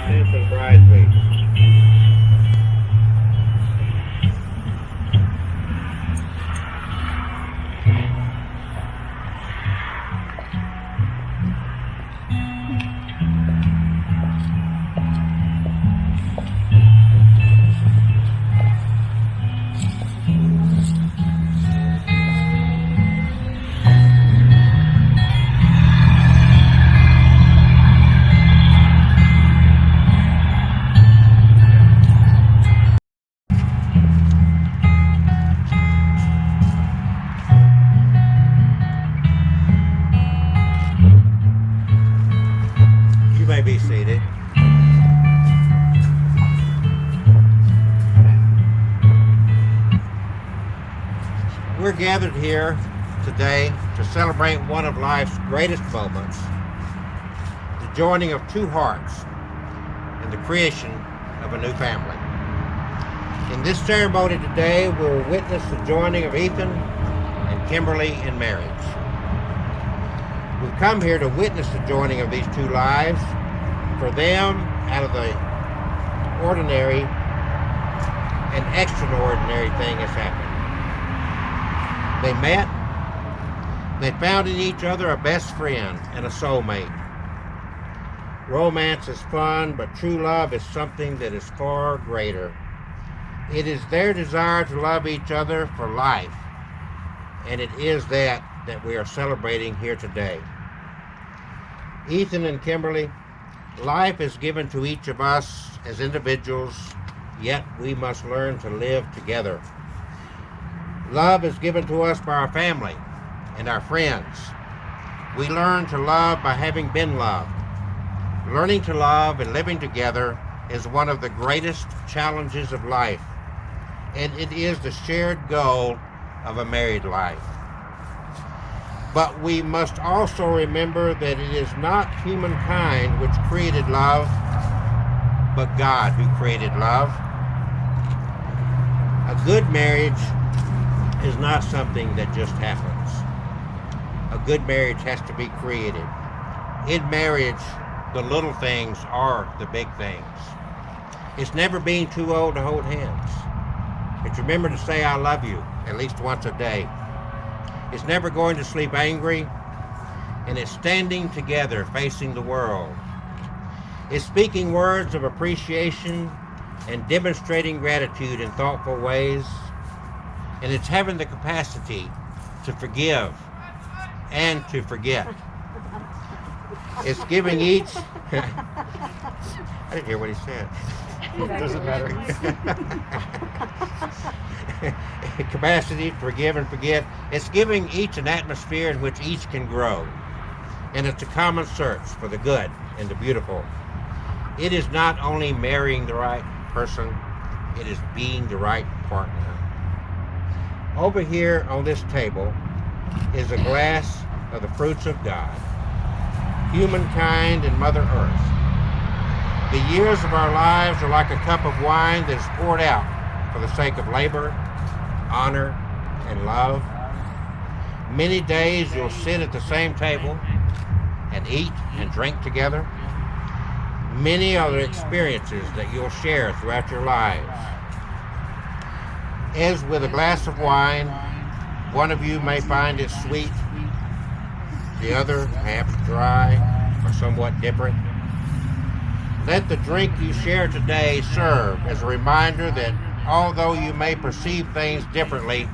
innocent bridesmaids. You may be seated. We're gathered here today to celebrate one of life's greatest moments, the joining of two hearts and the creation of a new family. In this ceremony today, we'll witness the joining of Ethan and Kimberly in marriage. We've come here to witness the joining of these two lives. For them, out of the ordinary, an extraordinary thing has happened. They met, they found in each other a best friend and a soulmate. Romance is fun, but true love is something that is far greater. It is their desire to love each other for life, and it is that we are celebrating here today. Ethan and Kimberly, life is given to each of us as individuals, yet we must learn to live together. Love is given to us by our family and our friends. We learn to love by having been loved. Learning to love and living together is one of the greatest challenges of life, and it is the shared goal of a married life. But we must also remember that it is not humankind which created love, but God who created love. A good marriage is not something that just happens. A good marriage has to be created. In marriage, the little things are the big things. It's never being too old to hold hands. It's remember to say I love you at least once a day. It's never going to sleep angry, and it's standing together facing the world. It's speaking words of appreciation and demonstrating gratitude in thoughtful ways, and it's having the capacity to forgive and to forget. It's giving each... I didn't hear what he said. It doesn't matter. Capacity to forgive and forget. It's giving each an atmosphere in which each can grow. And it's a common search for the good and the beautiful. It is not only marrying the right person, it is being the right partner. Over here on this table is a glass of the fruits of God, humankind and Mother Earth. The years of our lives are like a cup of wine that is poured out for the sake of labor, honor, and love. Many days you'll sit at the same table and eat and drink together. Many are the experiences that you'll share throughout your lives. As with a glass of wine, one of you may find it sweet, the other perhaps dry or somewhat different. Let the drink you share today serve as a reminder that although you may perceive things differently,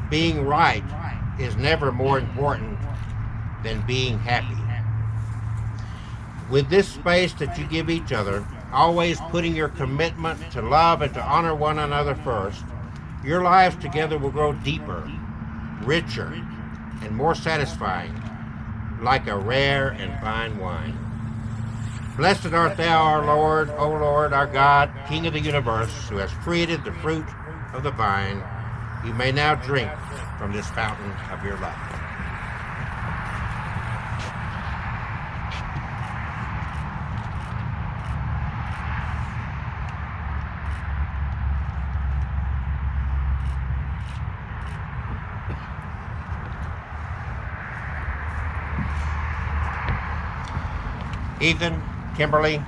being right is never more important than being happy. With this space that you give each other, always putting your commitment to love and to honor one another first, your lives together will grow deeper, richer, and more satisfying, like a rare and fine wine. Blessed art thou, our Lord, O Lord, our God, King of the universe, who has created the fruit of the vine. You may now drink from this fountain of your love. Ethan, Kimberly,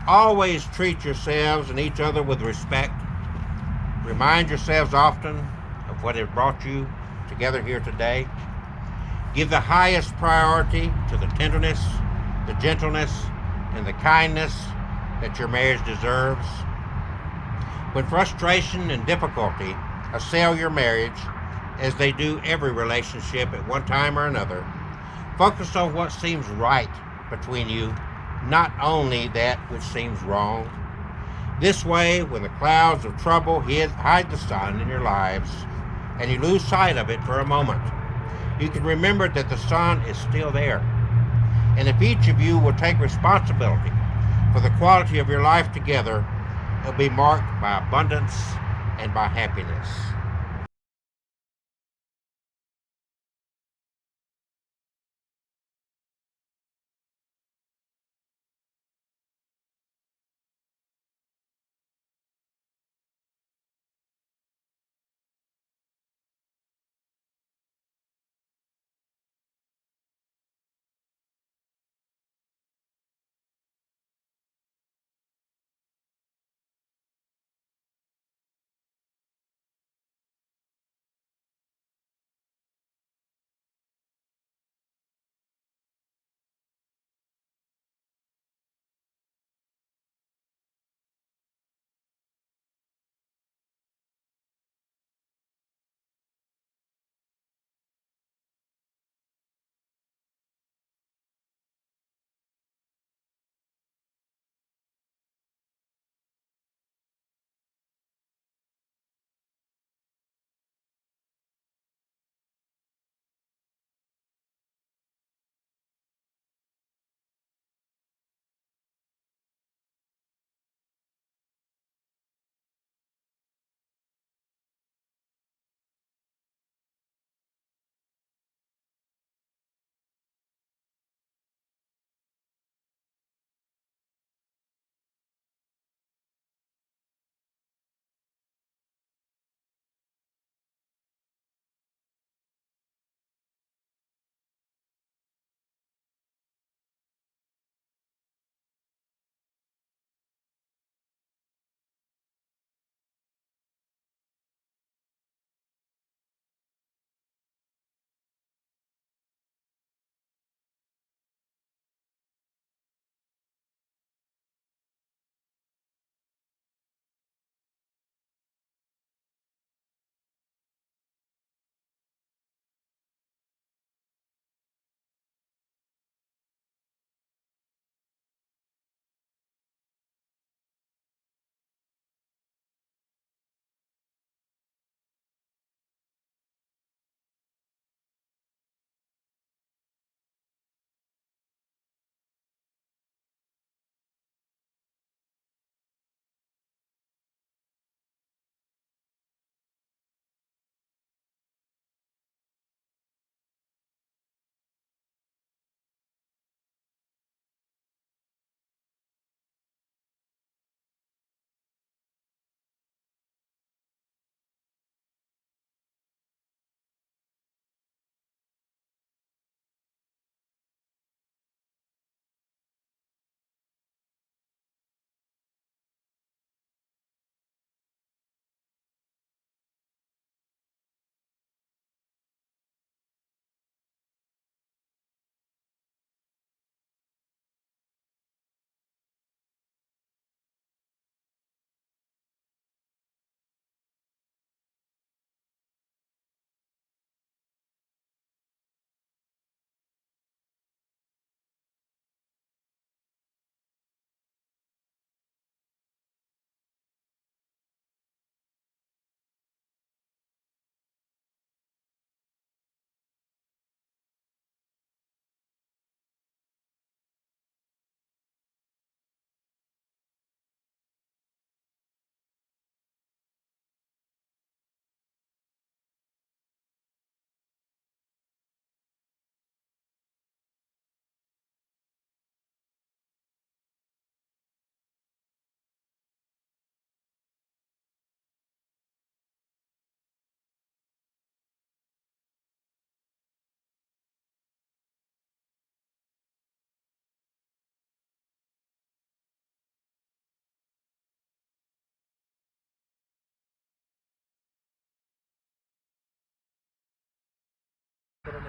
Always treat yourselves and each other with respect. Remind yourselves often of what has brought you together here today. Give the highest priority to the tenderness, the gentleness, and the kindness that your marriage deserves. When frustration and difficulty assail your marriage, as they do every relationship at one time or another, focus on what seems right between you, not only that which seems wrong. This way, when the clouds of trouble hide the sun in your lives, and you lose sight of it for a moment, you can remember that the sun is still there. And if each of you will take responsibility for the quality of your life together, it'll be marked by abundance and by happiness.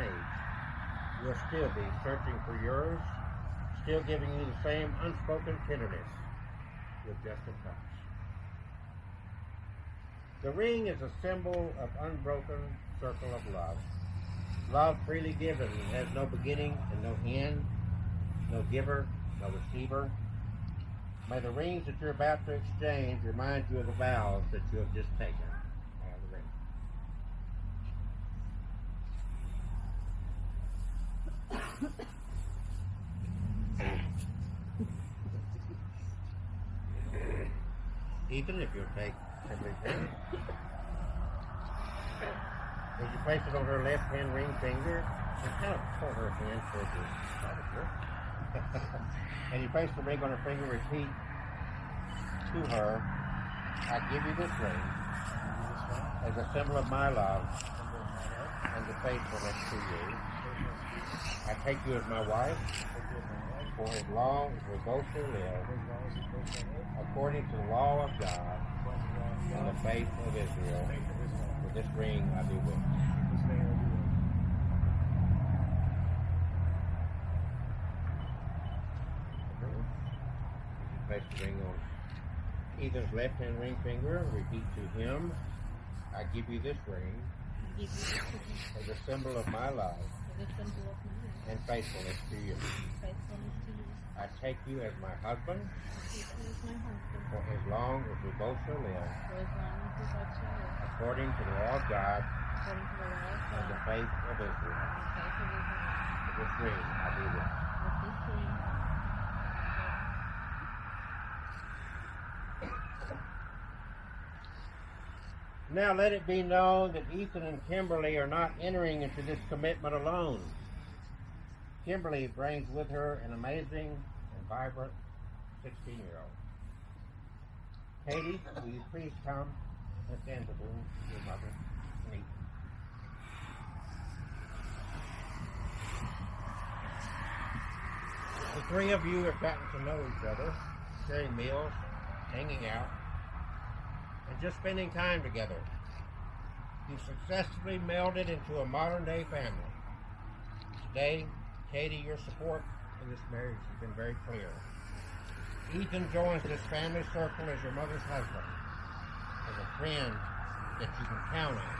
age, will still be searching for yours, still giving you the same unspoken tenderness with just a touch. The ring is a symbol of unbroken circle of love. Love freely given has no beginning and no end, no giver, no receiver. May the rings that you're about to exchange remind you of the vows that you have just taken. The ring. Ethan, if you'll take Kimberly's hand. Would you place it on her left hand ring finger and kind of pull her hand towards her? And you place the ring on her finger, repeat to her, I give you this ring as a symbol of my love and the faithfulness to you. I take you as my wife for as long as we both shall live, according to the law of God and the faith of Israel. With this ring I do with. Place the ring on Ethan's left hand ring finger. Repeat to him, I give you this ring as a symbol of my love and faithfulness to you. I take you as my husband for as long as we both shall live, according to the law of God and the faith of Israel. With this ring I do this. Now let it be known that Ethan and Kimberly are not entering into this commitment alone. Kimberly brings with her an amazing and vibrant 16-year-old. Katie, will you please come and stand between your mother and Ethan? The three of you have gotten to know each other, sharing meals, hanging out, and just spending time together. You've successfully melded into a modern-day family. Today, Katie, your support in this marriage has been very clear. Ethan joins this family circle as your mother's husband, as a friend that you can count on,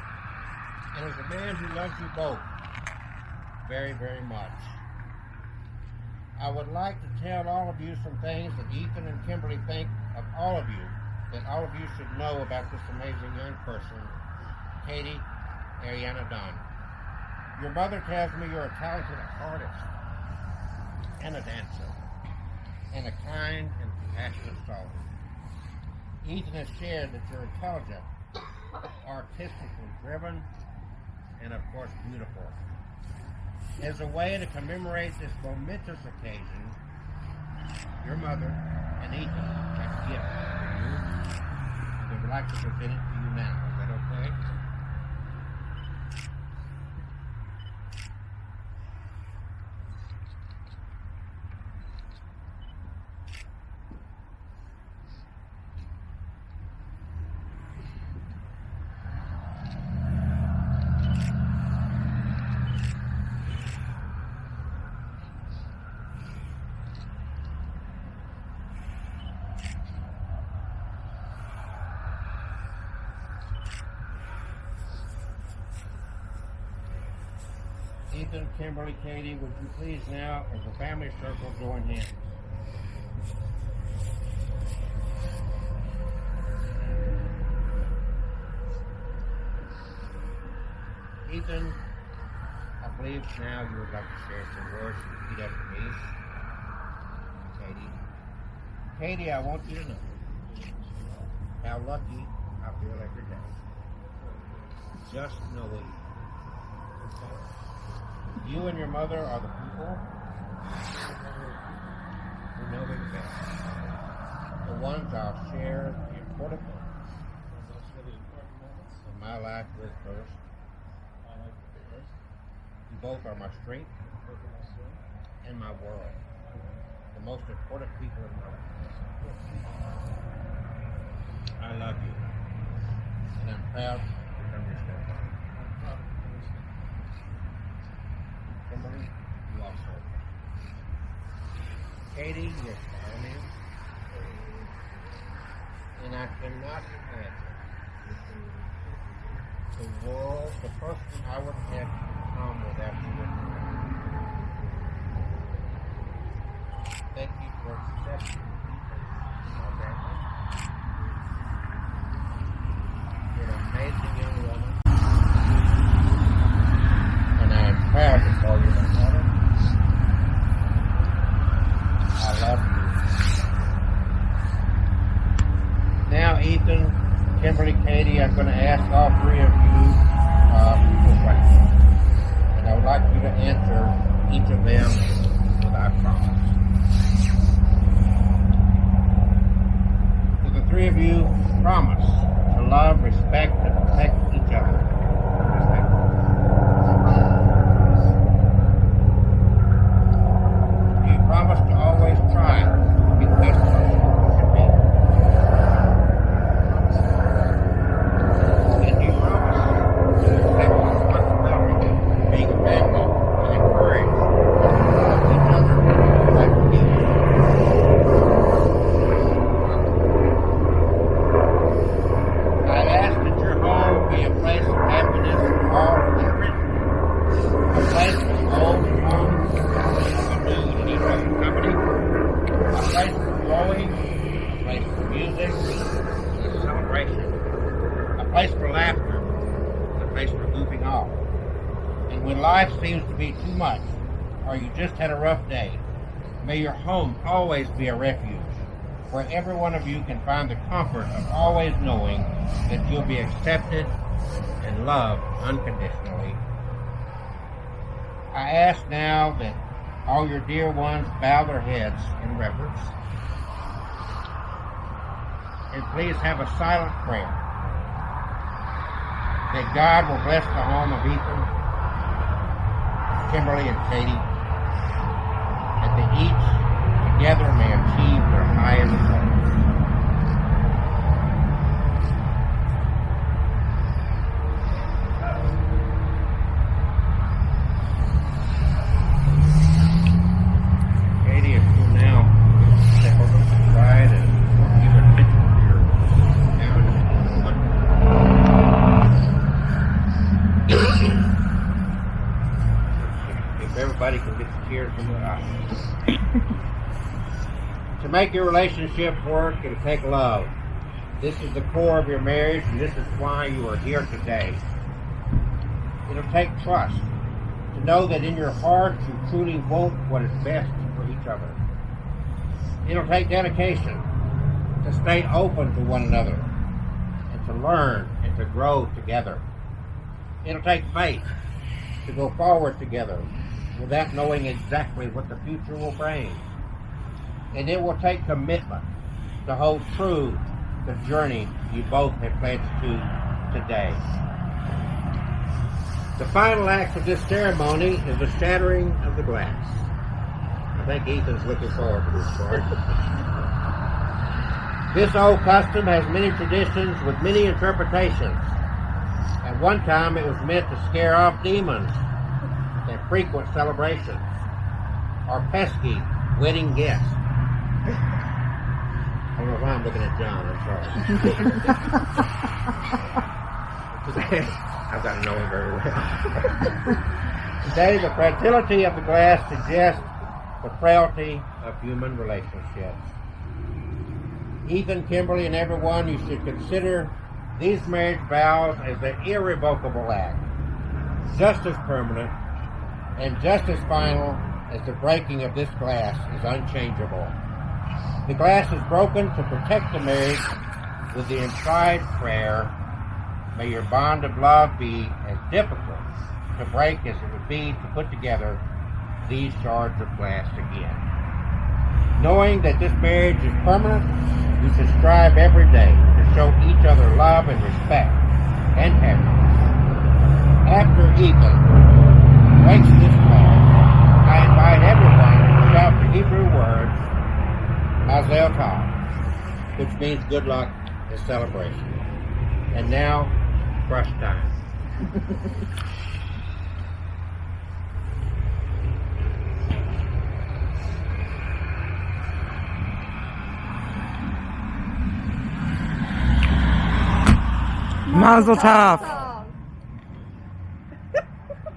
and as a man who loves you both very, very much. I would like to tell all of you some things that Ethan and Kimberly think of all of you, that all of you should know about this amazing young person, Katie Ariana Dunn. Your mother tells me you're a talented artist and a dancer and a kind and compassionate soul. Ethan has shared that you're intelligent, artistically driven, and of course beautiful. As a way to commemorate this momentous occasion, your mother and Ethan have a gift for you, and they would like to present it to you now. Is that okay? Ethan, Kimberly, Katie, would you please now, as a family circle, join hands? Ethan, I believe now you would like to share some words to repeat after me. Katie, I want you to know how lucky I feel every day. Just knowing you and your mother are the people who know me best. The ones I'll share the important moments of my life with first. You both are my strength and my world. The most important people in my life. I love you. And I'm proud to become your stepfather. Yes, amen. And I cannot imagine the world, the person I would have become without you. Thank you for accepting my family. You're an amazing young woman. And I am proud to call you my daughter. I love you. Now, Ethan, Kimberly, Katie, I'm going to ask all three of you a question. And I would like you to answer each of them with I promise. Do the three of you promise to love, respect, and protect each other? Do you promise to always try to be the best person you can be? And do you promise to accept the responsibility of being a family and encourage each other like people? I ask that your home be a place of happiness for all children, a place of old and young, new and each other's company, a place for growing, a place for music, a celebration, a place for laughter, a place for goofing off. And when life seems to be too much, or you just had a rough day, may your home always be a refuge, where every one of you can find the comfort of always knowing that you'll be accepted and loved unconditionally. I ask now that all your dear ones bow their heads in reverence. And please have a silent prayer that God will bless the home of Ethan, Kimberly, and Katie, and that each together may achieve their highest goals. Katie, if you now step over to the side and give attention to your parents. If everybody can get the tears from their eyes. To make your relationship work, it'll take love. This is the core of your marriage, and this is why you are here today. It'll take trust to know that in your heart you truly want what is best for each other. It'll take dedication to stay open to one another and to learn and to grow together. It'll take faith to go forward together without knowing exactly what the future will bring. And it will take commitment to hold true the journey you both have pledged to today. The final act of this ceremony is the shattering of the glass. I think Ethan's looking forward to this part. This old custom has many traditions with many interpretations. At one time it was meant to scare off demons at frequent celebrations or pesky wedding guests. I don't know why I'm looking at John, I'm sorry. Today, I've got to know him very well. Today, the fragility of the glass suggests the frailty of human relationships. Ethan, Kimberly, and everyone, you should consider these marriage vows as an irrevocable act, just as permanent and just as final as the breaking of this glass is unchangeable. The glass is broken to protect the marriage with the implied prayer, may your bond of love be as difficult to break as it would be to put together these shards of glass again. Knowing that this marriage is permanent, you should strive every day to show each other love and respect and happiness. After Ethan breaks this glass, I invite everyone to shout the Hebrew word Mazel Tov, which means good luck and celebration. And now, crush time. Mazel tov.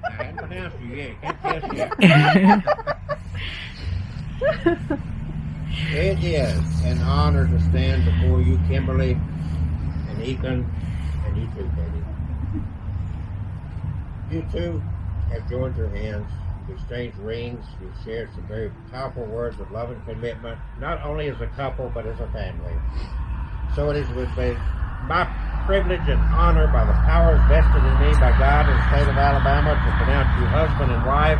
I haven't pronounced you yet. Can't kiss yet. It is an honor to stand before you, Kimberly and Ethan, and you too, Katie. You two have joined your hands. You've exchanged rings. You've shared some very powerful words of love and commitment, not only as a couple, but as a family. So it is with my privilege and honor, by the powers vested in me by God in the state of Alabama, to pronounce you husband and wife.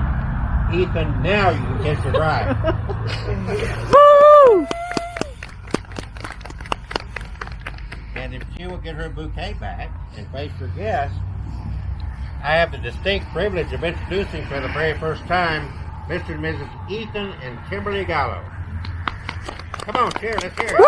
Ethan, now you can kiss your bride. Woo! And if she will get her bouquet back and face her guests, I have the distinct privilege of introducing for the very first time Mr. and Mrs. Ethan and Kimberly Gallo. Come on, cheer, let's hear it. Woo!